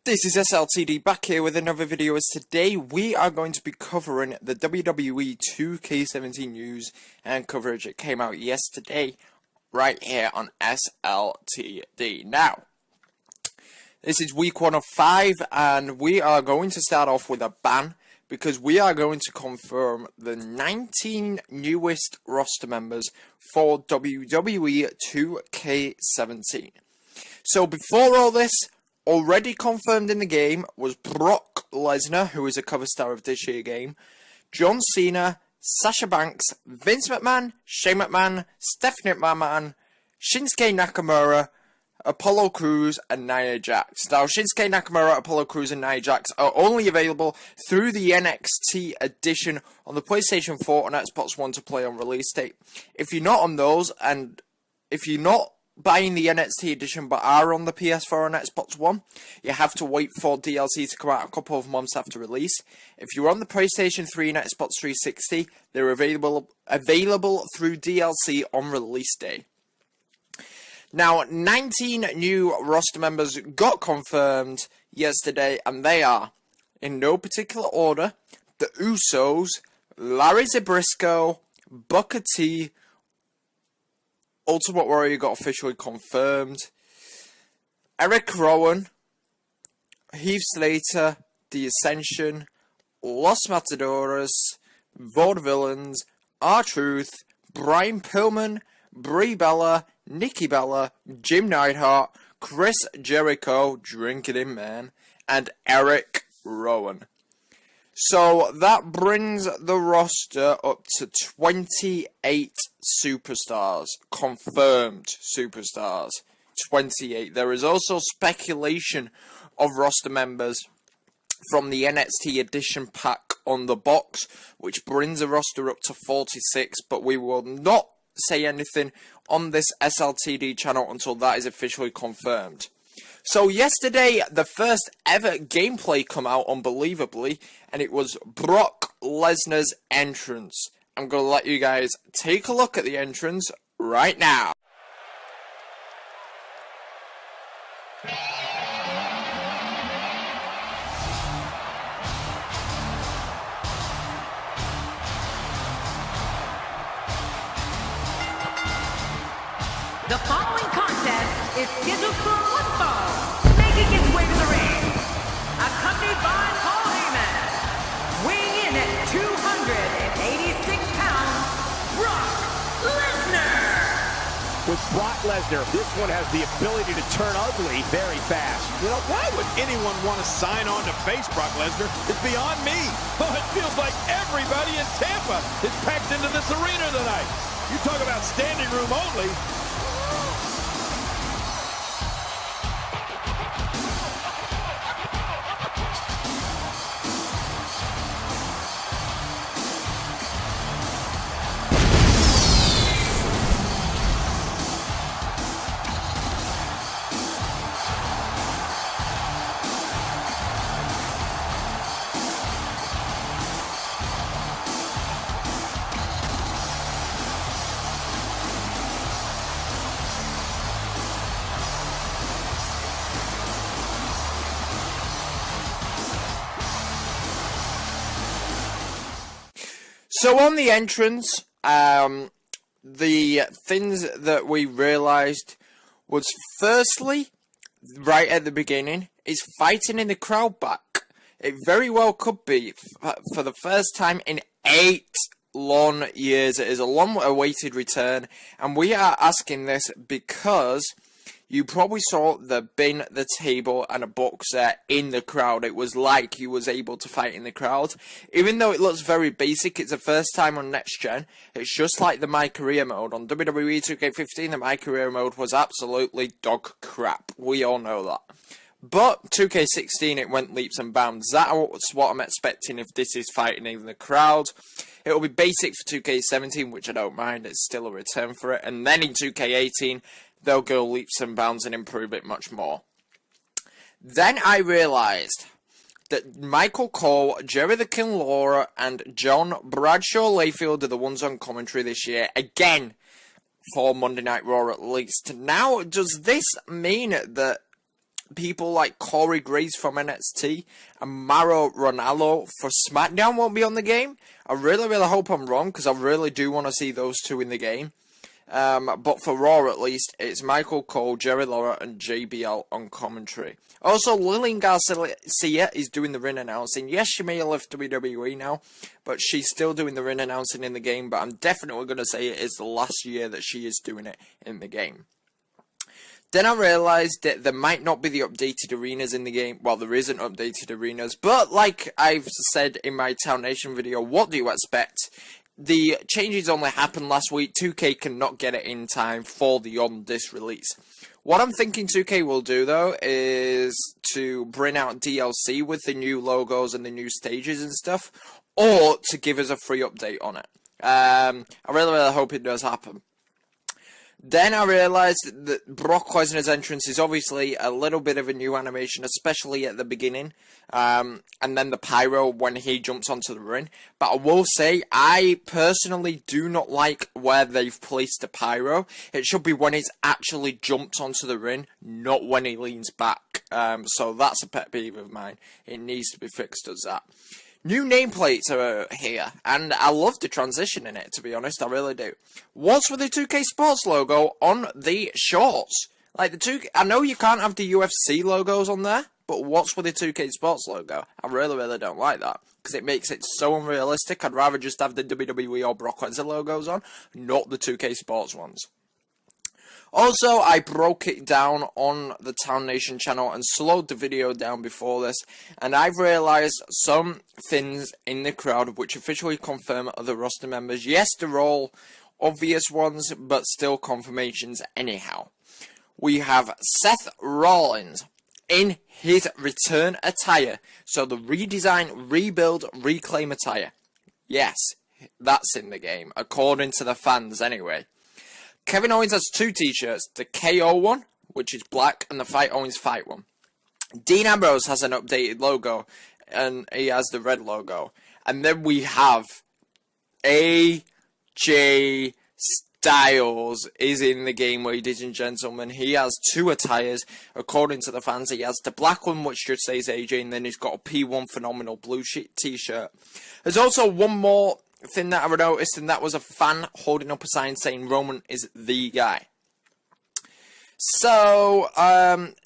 This is SLTD back here with another video, as today we are going to be covering the WWE 2K17 news and coverage that came out yesterday right here on SLTD. Now, this is week 1 of 5 and we are going to start off with a ban because we are going to confirm the 19 newest roster members for WWE 2K17. So before all this, already confirmed in the game was Brock Lesnar, who is a cover star of this year's game, John Cena, Sasha Banks, Vince McMahon, Shane McMahon, Stephanie McMahon, Shinsuke Nakamura, Apollo Crews, and Nia Jax. Now, Shinsuke Nakamura, Apollo Crews, and Nia Jax are only available through the NXT edition on the PlayStation 4 and Xbox One to play on release date. If you're not on those, and if you're not buying the NXT edition but are on the PS4 and Xbox One, you have to wait for DLC to come out a couple of months after release. If you're on the PlayStation 3 and Xbox 360, they're available through DLC on release day. Now, 19 new roster members got confirmed yesterday, and they are, in no particular order, the Usos, Larry Zbyszko, Booker T, Ultimate Warrior got officially confirmed, Eric Rowan, Heath Slater, The Ascension, Los Matadores, Vaudevillains, R-Truth, Brian Pillman, Brie Bella, Nikki Bella, Jim Neidhart, Chris Jericho, Drink It In Man, and Eric Rowan. So that brings the roster up to 28 superstars, confirmed superstars, 28. There is also speculation of roster members from the NXT edition pack on the box, which brings the roster up to 46, but we will not say anything on this SLTD channel until that is officially confirmed. So yesterday, the first ever gameplay come out, unbelievably, and it was Brock Lesnar's entrance. I'm going to let you guys take a look at the entrance right now. The following contest is scheduled for one fall, making his way to the ring, accompanied by Paul Heyman, weighing in at 286 pounds, Brock Lesnar. With Brock Lesnar, this one has the ability to turn ugly very fast. You know, why would anyone want to sign on to face Brock Lesnar? It's beyond me. Oh, it feels like everybody in Tampa is packed into this arena tonight. You talk about standing room only. So on the entrance, the things that we realised was, firstly, right at the beginning, is fighting in the crowd back. It very well could be, for the first time in 8 long years. It is a long-awaited return, and we are asking this because you probably saw the bin, the table, and a boxer in the crowd. It was like he was able to fight in the crowd. Even though it looks very basic, it's the first time on Next Gen. It's just like the My Career mode. On WWE 2K15, the My Career mode was absolutely dog crap. We all know that. But 2K16, it went leaps and bounds. That's what I'm expecting if this is fighting in the crowd. It'll be basic for 2K17, which I don't mind. It's still a return for it. And then in 2K18, they'll go leaps and bounds and improve it much more. Then I realised that Michael Cole, Jerry the King Lawler, and John Bradshaw Layfield are the ones on commentary this year. Again, for Monday Night Raw at least. Now, does this mean that people like Corey Graves from NXT and Mauro Ronaldo for SmackDown won't be on the game. I really hope I'm wrong, because I really do want to see those two in the game. But for Raw, at least, it's Michael Cole, Jerry Lawler, and JBL on commentary. Also, Lillian Garcia is doing the ring announcing. Yes, she may have left WWE now, but she's still doing the ring announcing in the game. But I'm definitely going to say it is the last year that she is doing it in the game. Then I realised that there might not be the updated arenas in the game. Well, there isn't updated arenas, but like I've said in my Town Nation video, what do you expect? The changes only happened last week. 2K cannot get it in time for the on-disc release. What I'm thinking 2K will do, though, is to bring out DLC with the new logos and the new stages and stuff, or to give us a free update on it. I really hope it does happen. Then I realised that Brock Lesnar's entrance is obviously a little bit of a new animation, especially at the beginning, and then the pyro when he jumps onto the ring. But I will say, I personally do not like where they've placed the pyro. It should be when he's actually jumped onto the ring, not when he leans back. So that's a pet peeve of mine. It needs to be fixed as that. New nameplates are here, and I love the transition in it, to be honest, I really do. What's with the 2K Sports logo on the shorts? Like, I know you can't have the UFC logos on there, but what's with the 2K Sports logo? I really don't like that, because it makes it so unrealistic. I'd rather just have the WWE or Brock Lesnar logos on, not the 2K Sports ones. Also, I broke it down on the Town Nation channel and slowed the video down before this, and I've realised some things in the crowd which officially confirm other roster members. Yes, they're all obvious ones, but still confirmations anyhow. We have Seth Rollins in his return attire, so the redesign, rebuild, reclaim attire. Yes, that's in the game, according to the fans anyway. Kevin Owens has two t-shirts, the KO one, which is black, and the Fight Owens Fight one. Dean Ambrose has an updated logo, and he has the red logo. And then we have AJ Styles is in the game, ladies and gentlemen. He has two attires, according to the fans. He has the black one, which just says AJ, and then he's got a P1 Phenomenal blue t-shirt. There's also one more thing that I noticed, and that was a fan holding up a sign saying Roman is the guy. So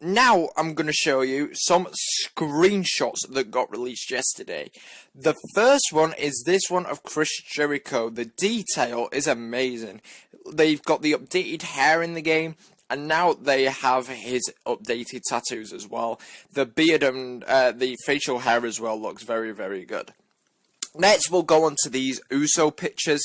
now I'm going to show you some screenshots that got released yesterday. The first one is this one of Chris Jericho. The detail is amazing. They've got the updated hair in the game, and now they have his updated tattoos as well. The beard and the facial hair as well looks very good. Next, we'll go on to these Uso pictures,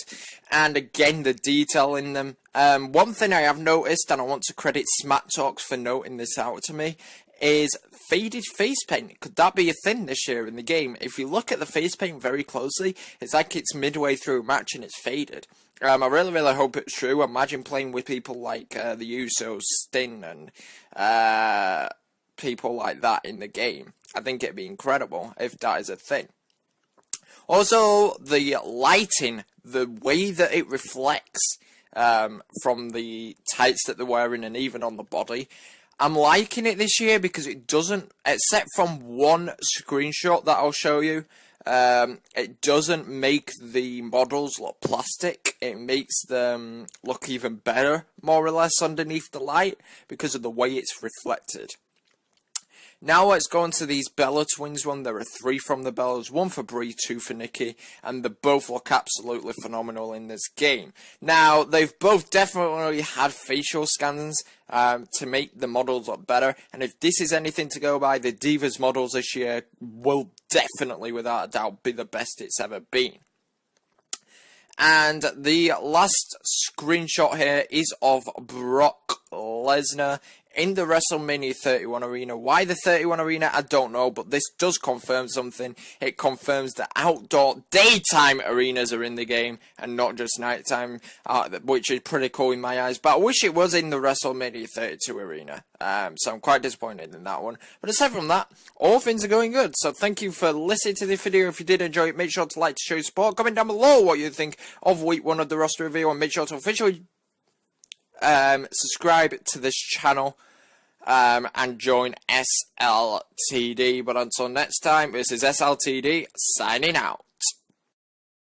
and again, the detail in them. One thing I have noticed, and I want to credit Smack Talks for noting this out to me, is faded face paint. Could that be a thing this year in the game? If you look at the face paint very closely, it's like it's midway through a match and it's faded. I really hope it's true. Imagine playing with people like the Usos, Sting, and people like that in the game. I think it'd be incredible if that is a thing. Also, the lighting, the way that it reflects from the tights that they're wearing and even on the body, I'm liking it this year because it doesn't, except from one screenshot that I'll show you, it doesn't make the models look plastic. It makes them look even better, more or less, underneath the light because of the way it's reflected. Now let's go on to these Bella Twins one. There are 3 from the Bellas, 1 for Brie, 2 for Nikki, and they both look absolutely phenomenal in this game. Now, they've both definitely had facial scans to make the models look better, and if this is anything to go by, the Divas models this year will definitely, without a doubt, be the best it's ever been. And the last screenshot here is of Brock Lesnar in the WrestleMania 31 arena. Why the 31 arena, I don't know, but this does confirm something. It confirms that outdoor daytime arenas are in the game and not just nighttime, which is pretty cool in my eyes. But I wish it was in the WrestleMania 32 arena, so I'm quite disappointed in that one. But aside from that, all things are going good. So thank you for listening to the video. If you did enjoy it, make sure to like, to show your support. Comment down below what you think of week 1 of the roster review, and make sure to officially subscribe to this channel. and join SLTD. But until next time, this is SLTD signing out.